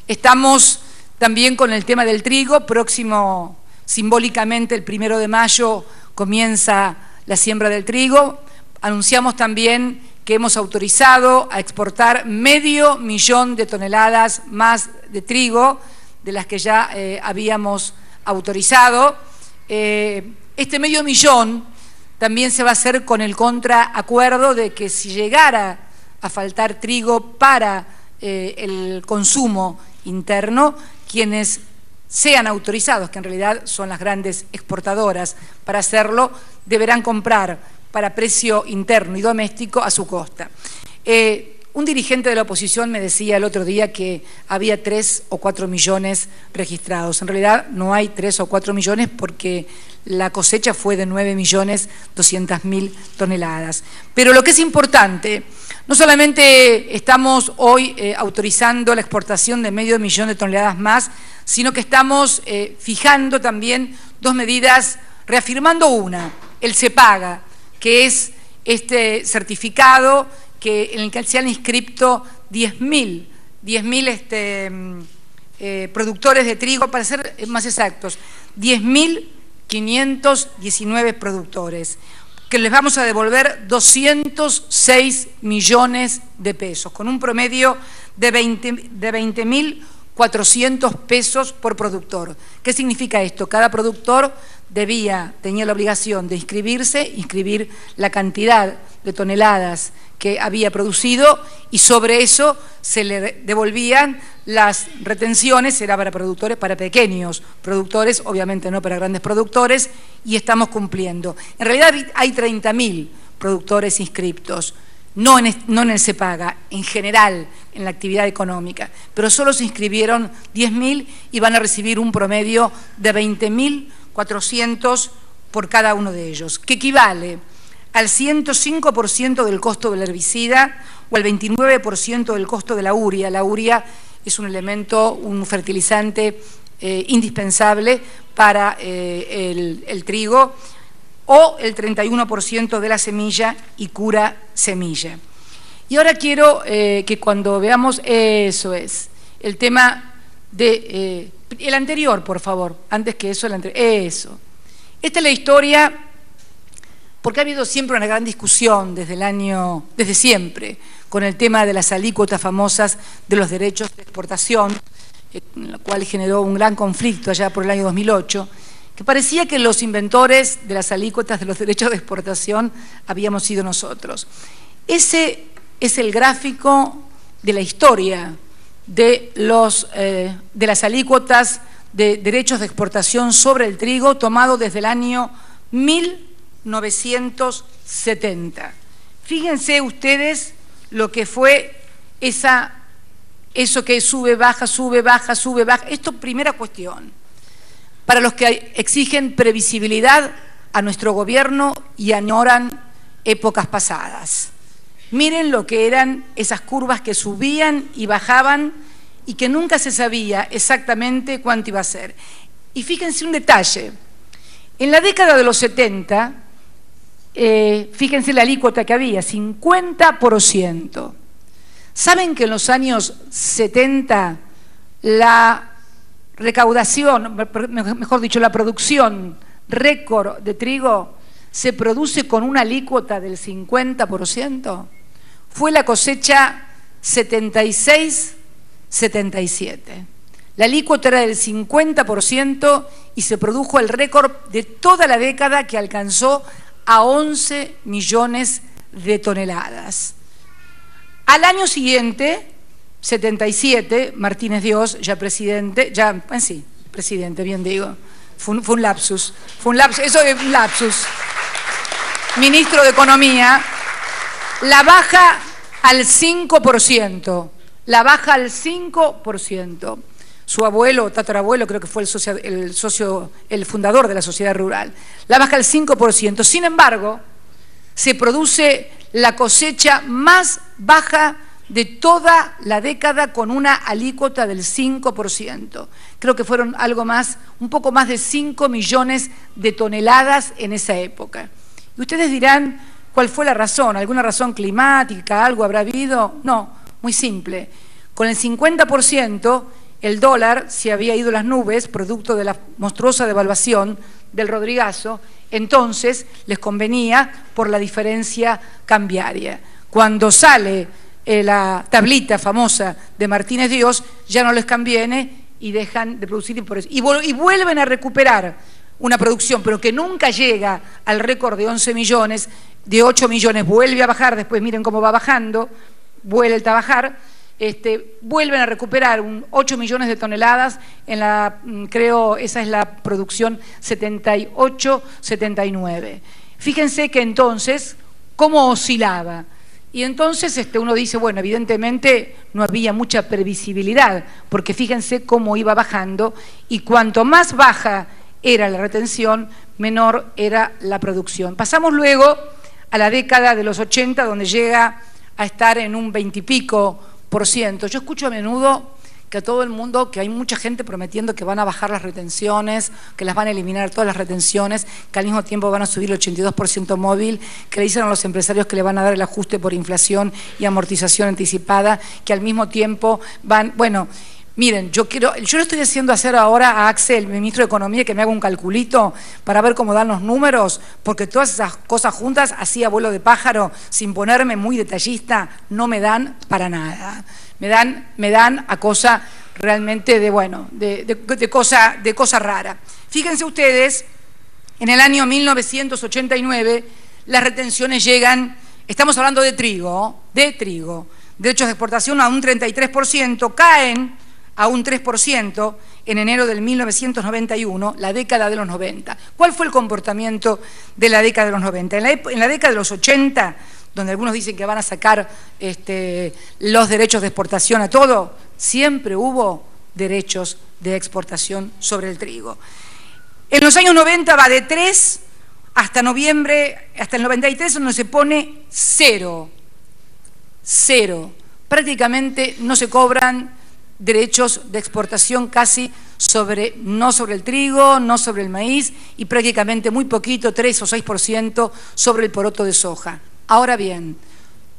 estamos también con el tema del trigo. Próximo, simbólicamente, el 1 de mayo comienza la siembra del trigo. Anunciamos también que hemos autorizado a exportar 500.000 de toneladas más de trigo de las que ya habíamos autorizado. Este 500.000 también se va a hacer con el contraacuerdo de que si llegara a faltar trigo para el consumo interno, quienes sean autorizados, que en realidad son las grandes exportadoras para hacerlo, deberán comprar para precio interno y doméstico a su costa. Un dirigente de la oposición me decía el otro día que había 3 o 4 millones registrados. En realidad no hay 3 o 4 millones porque la cosecha fue de 9.200.000 toneladas. Pero lo que es importante, no solamente estamos hoy autorizando la exportación de 500.000 de toneladas más, sino que estamos fijando también 2 medidas, reafirmando una, el CEPAGA, que es este certificado en el que se han inscrito 10.000 productores de trigo, para ser más exactos, 10.519 productores, que les vamos a devolver 206 millones de pesos, con un promedio de 20.400 pesos por productor. ¿Qué significa esto? Cada productor tenía la obligación de inscribir la cantidad de toneladas que había producido, y sobre eso se le devolvían las retenciones. Era para productores, para pequeños productores, obviamente no para grandes productores, y estamos cumpliendo. En realidad hay 30.000 productores inscriptos, no en el CEPAGA, en general en la actividad económica, pero solo se inscribieron 10.000 y van a recibir un promedio de 20.400 por cada uno de ellos, que equivale al 105% del costo del herbicida o al 29% del costo de la urea. La urea es un elemento, un fertilizante indispensable para el trigo, o el 31% de la semilla y cura semilla. Y ahora quiero que cuando veamos, eso es, el tema de, el anterior, por favor, antes que eso, eso. Esta es la historia, porque ha habido siempre una gran discusión desde siempre, con el tema de las alícuotas famosas de los derechos de exportación, en la cual generó un gran conflicto allá por el año 2008, que parecía que los inventores de las alícuotas de los derechos de exportación habíamos sido nosotros. Ese es el gráfico de la historia de las alícuotas de derechos de exportación sobre el trigo, tomado desde el año 1970. Fíjense ustedes lo que fue eso que sube, baja, sube, baja, sube, baja. Esto, primera cuestión, para los que exigen previsibilidad a nuestro gobierno y añoran épocas pasadas. Miren lo que eran esas curvas que subían y bajaban y que nunca se sabía exactamente cuánto iba a ser. Y fíjense un detalle, en la década de los 70, fíjense la alícuota que había, 50%. ¿Saben que en los años 70 la recaudación, mejor dicho, la producción récord de trigo se produce con una alícuota del 50%? Fue la cosecha 76-77. La alícuota era del 50% y se produjo el récord de toda la década, que alcanzó a 11 millones de toneladas. Al año siguiente, 77, Martínez Dios, ya presidente, presidente, bien digo, fue un lapsus, eso es un lapsus, ministro de Economía, la baja al 5%, Su abuelo, tatarabuelo, creo que fue el fundador de la sociedad rural, la baja al 5%. Sin embargo, se produce la cosecha más baja de toda la década con una alícuota del 5%. Creo que fueron un poco más de 5 millones de toneladas en esa época. Y ustedes dirán, ¿cuál fue la razón? ¿Alguna razón climática? ¿Algo habrá habido? No, muy simple. Con el 50%, el dólar se había ido a las nubes, producto de la monstruosa devaluación del Rodrigazo, entonces les convenía por la diferencia cambiaria. Cuando sale la tablita famosa de Martínez Dios, ya no les conviene y dejan de producir y vuelven a recuperar una producción, pero que nunca llega al récord de 11 millones, de 8 millones, vuelve a bajar, después miren cómo va bajando, vuelve a bajar, vuelven a recuperar 8 millones de toneladas, creo esa es la producción 78-79. Fíjense que entonces, ¿cómo oscilaba? Y entonces uno dice, bueno, evidentemente no había mucha previsibilidad, porque fíjense cómo iba bajando, y cuanto más baja era la retención, menor era la producción. Pasamos luego a la década de los 80, donde llega a estar en un 20 y pico %. Yo escucho a menudo que a todo el mundo, que hay mucha gente prometiendo que van a bajar las retenciones, que las van a eliminar todas las retenciones, que al mismo tiempo van a subir el 82% móvil, que le dicen a los empresarios que le van a dar el ajuste por inflación y amortización anticipada, que al mismo tiempo van... Bueno, miren, yo le estoy haciendo hacer ahora a Axel, mi ministro de Economía, que me haga un calculito para ver cómo dan los números, porque todas esas cosas juntas, así a vuelo de pájaro, sin ponerme muy detallista, no me dan para nada. Me dan a cosa realmente de cosa rara. Fíjense ustedes, en el año 1989 las retenciones llegan, estamos hablando de trigo, derechos de exportación a un 33%, caen a un 3% en enero del 1991, la década de los 90. ¿Cuál fue el comportamiento de la década de los 90? En la década de los 80, donde algunos dicen que van a sacar los derechos de exportación a todo, siempre hubo derechos de exportación sobre el trigo. En los años 90 va de 3 hasta noviembre, hasta el 93, donde se pone 0. Prácticamente no se cobran derechos de exportación casi no sobre el trigo, no sobre el maíz, y prácticamente muy poquito, 3 o 6% sobre el poroto de soja. Ahora bien,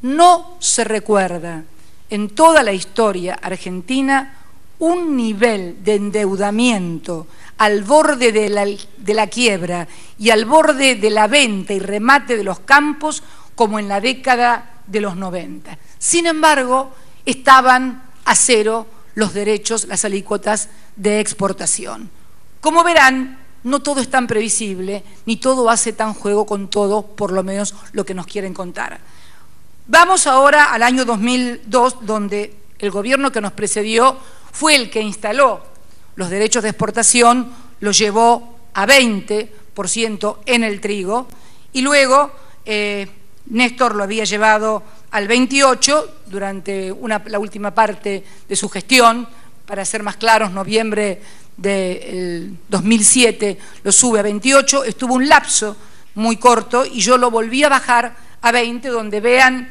no se recuerda en toda la historia argentina un nivel de endeudamiento al borde de la quiebra y al borde de la venta y remate de los campos como en la década de los 90. Sin embargo, estaban a cero los derechos, las alícuotas de exportación. Como verán, no todo es tan previsible, ni todo hace tan juego con todo, por lo menos lo que nos quieren contar. Vamos ahora al año 2002, donde el gobierno que nos precedió fue el que instaló los derechos de exportación, los llevó a 20% en el trigo, y luego Néstor lo había llevado al 28% durante la última parte de su gestión. Para ser más claros, noviembre del 2007 lo sube a 28%, estuvo un lapso muy corto y yo lo volví a bajar a 20%, donde vean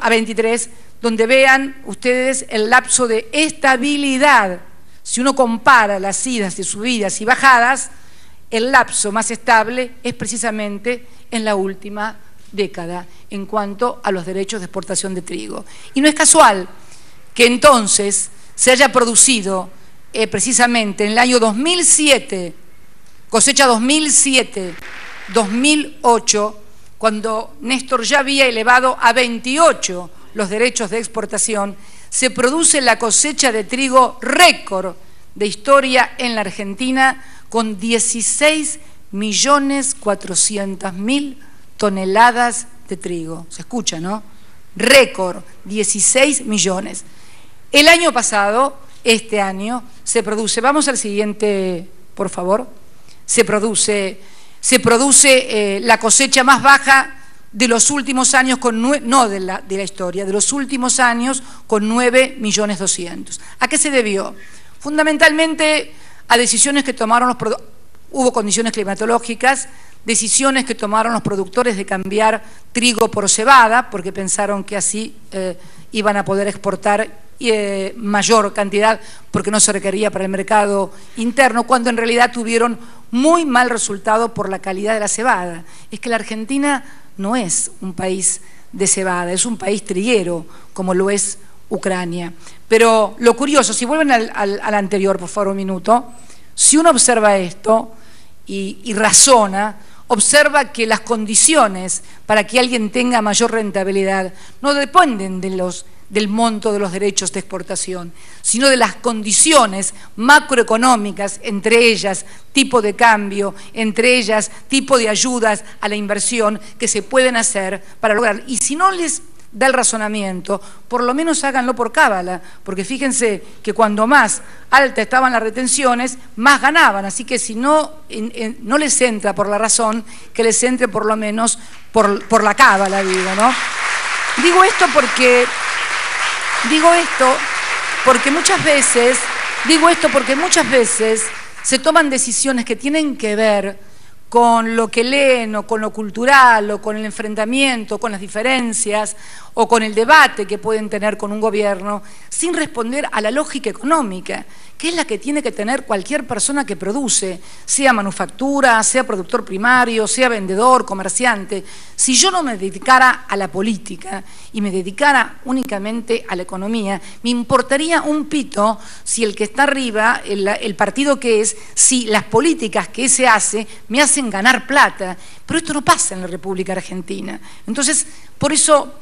a 23, donde vean ustedes el lapso de estabilidad. Si uno compara las idas y subidas y bajadas, el lapso más estable es precisamente en la última década en cuanto a los derechos de exportación de trigo. Y no es casual que entonces se haya producido precisamente en el año 2007, cosecha 2007-2008, cuando Néstor ya había elevado a 28 los derechos de exportación, se produce la cosecha de trigo récord de historia en la Argentina con 16.400.000 toneladas de trigo. Se escucha, ¿no? Récord, 16 millones. El año pasado, este año, se produce, vamos al siguiente, por favor, se produce la cosecha más baja de los últimos años, no de la historia, de los últimos años, con 9.200.000. ¿A qué se debió? Fundamentalmente a decisiones que tomaron hubo condiciones climatológicas, decisiones que tomaron los productores de cambiar trigo por cebada, porque pensaron que así iban a poder exportar mayor cantidad, porque no se requería para el mercado interno, cuando en realidad tuvieron muy mal resultado por la calidad de la cebada. Es que la Argentina no es un país de cebada, es un país triguero, como lo es Ucrania. Pero lo curioso, si vuelven al anterior, por favor, un minuto, si uno observa esto y razona, observa que las condiciones para que alguien tenga mayor rentabilidad no dependen del monto de los derechos de exportación, sino de las condiciones macroeconómicas, entre ellas tipo de cambio, entre ellas tipo de ayudas a la inversión que se pueden hacer para lograr. Y si no les da el razonamiento, por lo menos háganlo por cábala, porque fíjense que cuando más alta estaban las retenciones, más ganaban, así que si no les entra por la razón, que les entre por lo menos por la cábala, digo, ¿no? Digo esto porque muchas veces se toman decisiones que tienen que ver con lo que leen, o con lo cultural, o con el enfrentamiento, con las diferencias, o con el debate que pueden tener con un gobierno, sin responder a la lógica económica, que es la que tiene que tener cualquier persona que produce, sea manufactura, sea productor primario, sea vendedor, comerciante. Si yo no me dedicara a la política y me dedicara únicamente a la economía, me importaría un pito si el que está arriba, el partido que es, si las políticas que se hace me hacen ganar plata. Pero esto no pasa en la República Argentina. Entonces, por eso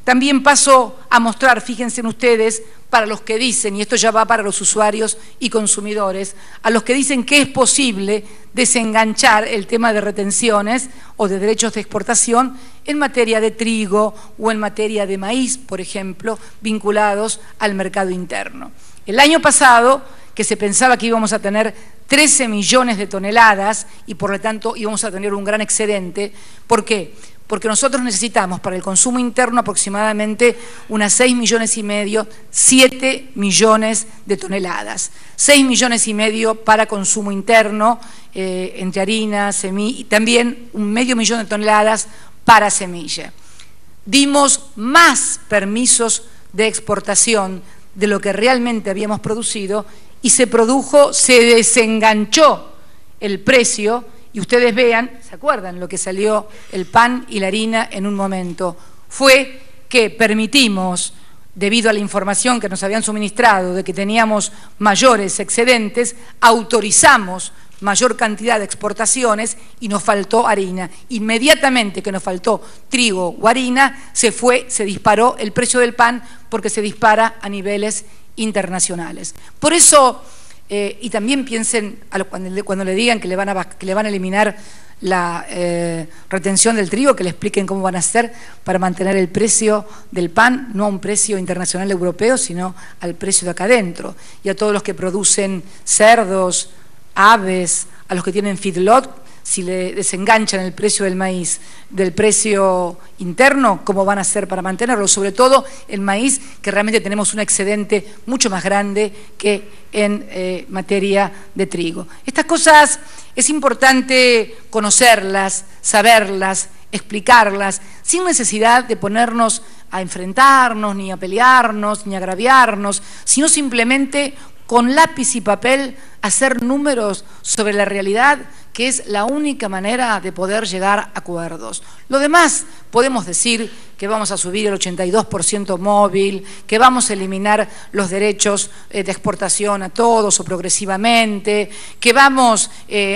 también paso a mostrar, fíjense en ustedes, para los que dicen, y esto ya va para los usuarios y consumidores, a los que dicen que es posible desenganchar el tema de retenciones o de derechos de exportación en materia de trigo o en materia de maíz, por ejemplo, vinculados al mercado interno. El año pasado, que se pensaba que íbamos a tener 13 millones de toneladas y por lo tanto íbamos a tener un gran excedente. ¿Por qué? Porque nosotros necesitamos para el consumo interno aproximadamente unas 6 millones y medio, 7 millones de toneladas. 6 millones y medio para consumo interno, entre harina, semilla, y también 1,5 millón de toneladas para semilla. Dimos más permisos de exportación de lo que realmente habíamos producido y se desenganchó el precio. Y ustedes vean, ¿se acuerdan lo que salió el pan y la harina en un momento? Fue que permitimos, debido a la información que nos habían suministrado de que teníamos mayores excedentes, autorizamos mayor cantidad de exportaciones y nos faltó harina. Inmediatamente que nos faltó trigo o harina, se disparó el precio del pan porque se dispara a niveles internacionales. Por eso... y también piensen, cuando le digan que le van a eliminar la retención del trigo, que le expliquen cómo van a hacer para mantener el precio del pan, no a un precio internacional europeo, sino al precio de acá adentro. Y a todos los que producen cerdos, aves, a los que tienen feedlot, si le desenganchan el precio del maíz del precio interno, ¿cómo van a hacer para mantenerlo? Sobre todo el maíz, que realmente tenemos un excedente mucho más grande que en materia de trigo. Estas cosas es importante conocerlas, saberlas, explicarlas, sin necesidad de ponernos a enfrentarnos, ni a pelearnos, ni a agraviarnos, sino simplemente con lápiz y papel hacer números sobre la realidad, que es la única manera de poder llegar a acuerdos. Lo demás, podemos decir que vamos a subir el 82% móvil, que vamos a eliminar los derechos de exportación a todos o progresivamente, que vamos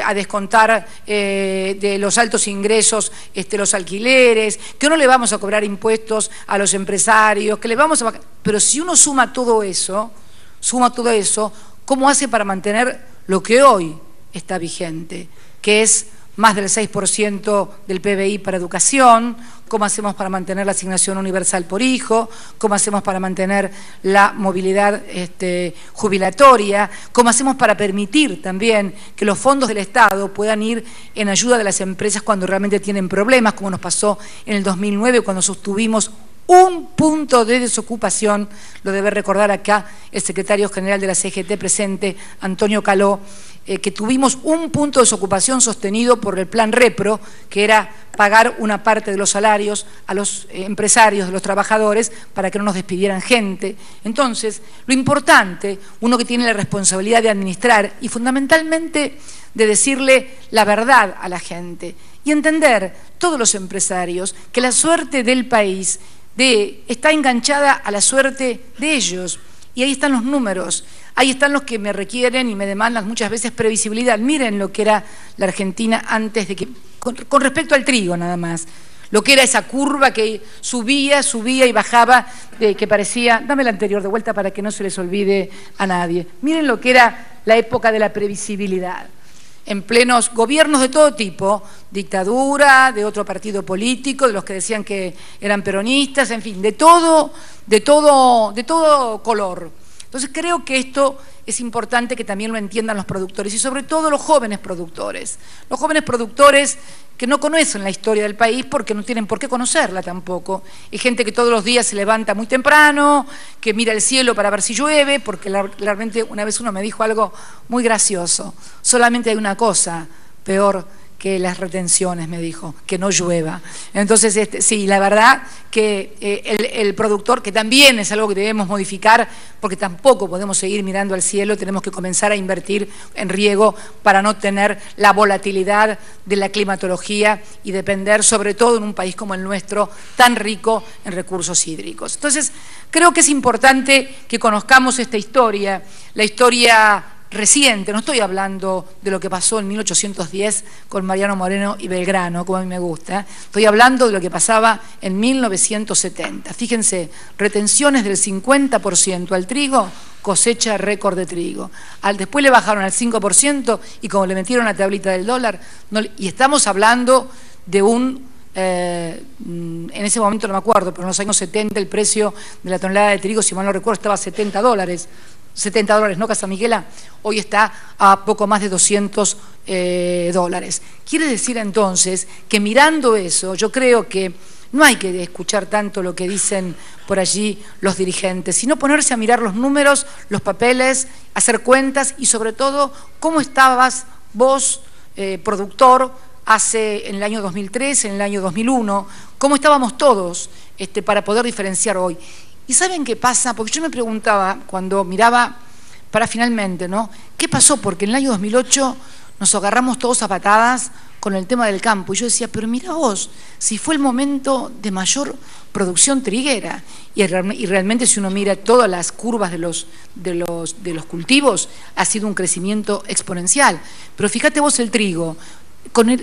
a descontar de los altos ingresos los alquileres, que no le vamos a cobrar impuestos a los empresarios, que le vamos a... Pero si uno suma todo eso, ¿cómo hace para mantener lo que hoy está vigente? Que es más del 6% del PBI para educación, cómo hacemos para mantener la asignación universal por hijo, cómo hacemos para mantener la movilidad jubilatoria, cómo hacemos para permitir también que los fondos del Estado puedan ir en ayuda de las empresas cuando realmente tienen problemas, como nos pasó en el 2009 cuando sostuvimos un punto de desocupación, lo debe recordar acá el secretario general de la CGT presente, Antonio Caló, que tuvimos un punto de desocupación sostenido por el plan Repro, que era pagar una parte de los salarios a los empresarios, de los trabajadores, para que no nos despidieran gente. Entonces, lo importante, uno que tiene la responsabilidad de administrar y fundamentalmente de decirle la verdad a la gente y entender, todos los empresarios, que la suerte del país está enganchada a la suerte de ellos. Y ahí están los números, ahí están los que me requieren y me demandan muchas veces previsibilidad. Miren lo que era la Argentina antes de que, con respecto al trigo nada más, lo que era esa curva que subía y bajaba, que parecía, dame la anterior de vuelta para que no se les olvide a nadie. Miren lo que era la época de la previsibilidad. En plenos gobiernos de todo tipo, dictadura, de otro partido político, de los que decían que eran peronistas, en fin, de todo color. Entonces creo que esto es importante que también lo entiendan los productores y sobre todo los jóvenes productores. Los jóvenes productores que no conocen la historia del país porque no tienen por qué conocerla tampoco. Hay gente que todos los días se levanta muy temprano, que mira el cielo para ver si llueve, porque realmente una vez uno me dijo algo muy gracioso. Solamente hay una cosa peor que las retenciones, me dijo, que no llueva. Entonces, sí, la verdad que el productor, que también es algo que debemos modificar, porque tampoco podemos seguir mirando al cielo, tenemos que comenzar a invertir en riego para no tener la volatilidad de la climatología y depender, sobre todo en un país como el nuestro, tan rico en recursos hídricos. Entonces, creo que es importante que conozcamos esta historia, la historia reciente, no estoy hablando de lo que pasó en 1810 con Mariano Moreno y Belgrano, como a mí me gusta, estoy hablando de lo que pasaba en 1970. Fíjense, retenciones del 50% al trigo, cosecha récord de trigo. Después le bajaron al 5% y como le metieron la tablita del dólar, y estamos hablando de en ese momento no me acuerdo, pero en los años 70 el precio de la tonelada de trigo, si mal no recuerdo, estaba a $70. $70, ¿no, Casamiguela? Hoy está a poco más de $200. Quiere decir entonces que mirando eso, yo creo que no hay que escuchar tanto lo que dicen por allí los dirigentes, sino ponerse a mirar los números, los papeles, hacer cuentas y sobre todo cómo estabas vos, productor, en el año 2003, en el año 2001, cómo estábamos todos para poder diferenciar hoy. ¿Y saben qué pasa? Porque yo me preguntaba cuando miraba para finalmente, ¿no? ¿Qué pasó? Porque en el año 2008 nos agarramos todos a patadas con el tema del campo. Y yo decía, pero mira vos, si fue el momento de mayor producción triguera y realmente si uno mira todas las curvas de los cultivos, ha sido un crecimiento exponencial. Pero fíjate vos el trigo, con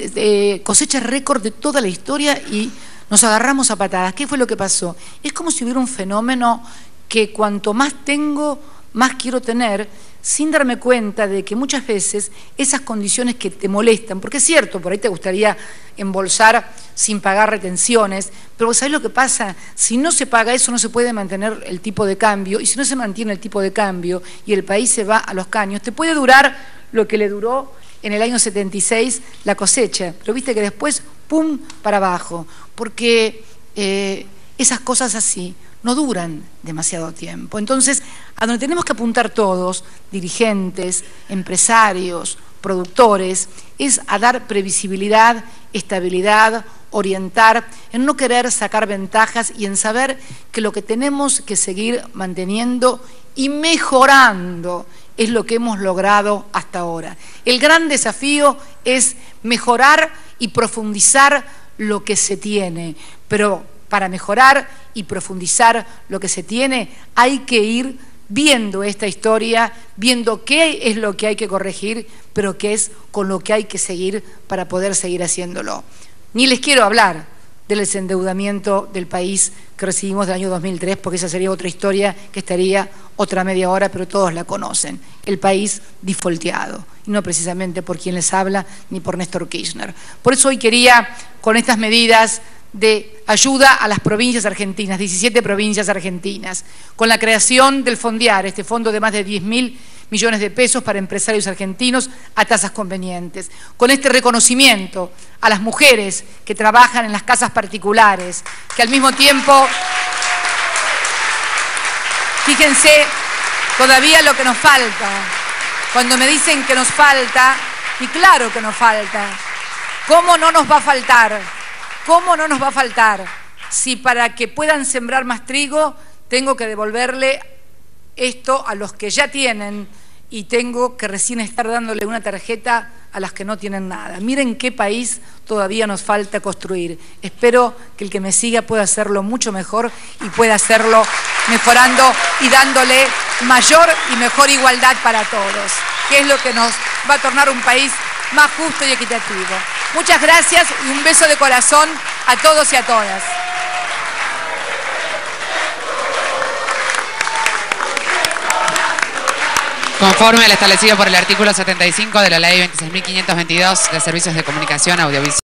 cosecha récord de toda la historia y nos agarramos a patadas. ¿Qué fue lo que pasó? Es como si hubiera un fenómeno que cuanto más tengo, más quiero tener, sin darme cuenta de que muchas veces esas condiciones que te molestan, porque es cierto, por ahí te gustaría embolsar sin pagar retenciones, pero ¿sabés lo que pasa? Si no se paga eso, no se puede mantener el tipo de cambio, y si no se mantiene el tipo de cambio y el país se va a los caños, te puede durar lo que le duró en el año 76 la cosecha, pero viste que después, ¡pum!, para abajo, porque esas cosas así no duran demasiado tiempo. Entonces, a donde tenemos que apuntar todos, dirigentes, empresarios, productores es a dar previsibilidad, estabilidad, orientar, en no querer sacar ventajas y en saber que lo que tenemos que seguir manteniendo y mejorando es lo que hemos logrado hasta ahora. El gran desafío es mejorar y profundizar lo que se tiene, pero para mejorar y profundizar lo que se tiene hay que ir viendo esta historia, viendo qué es lo que hay que corregir, pero qué es con lo que hay que seguir para poder seguir haciéndolo. Ni les quiero hablar del desendeudamiento del país que recibimos del año 2003, porque esa sería otra historia que estaría otra media hora, pero todos la conocen. El país defaulteado, y no precisamente por quien les habla, ni por Néstor Kirchner. Por eso hoy quería, con estas medidas de ayuda a las provincias argentinas, 17 provincias argentinas, con la creación del Fondear, este fondo de más de 10.000 millones de pesos para empresarios argentinos a tasas convenientes, con este reconocimiento a las mujeres que trabajan en las casas particulares, que al mismo tiempo, fíjense todavía lo que nos falta, cuando me dicen que nos falta, y claro que nos falta, ¿cómo no nos va a faltar? ¿Cómo no nos va a faltar si para que puedan sembrar más trigo tengo que devolverle esto a los que ya tienen y tengo que recién estar dándole una tarjeta a las que no tienen nada? Miren qué país todavía nos falta construir. Espero que el que me siga pueda hacerlo mucho mejor y pueda hacerlo mejorando y dándole mayor y mejor igualdad para todos, que es lo que nos va a tornar un país más justo y equitativo. Muchas gracias y un beso de corazón a todos y a todas. Conforme al establecido por el artículo 75 de la Ley 26.522 de Servicios de Comunicación Audiovisual.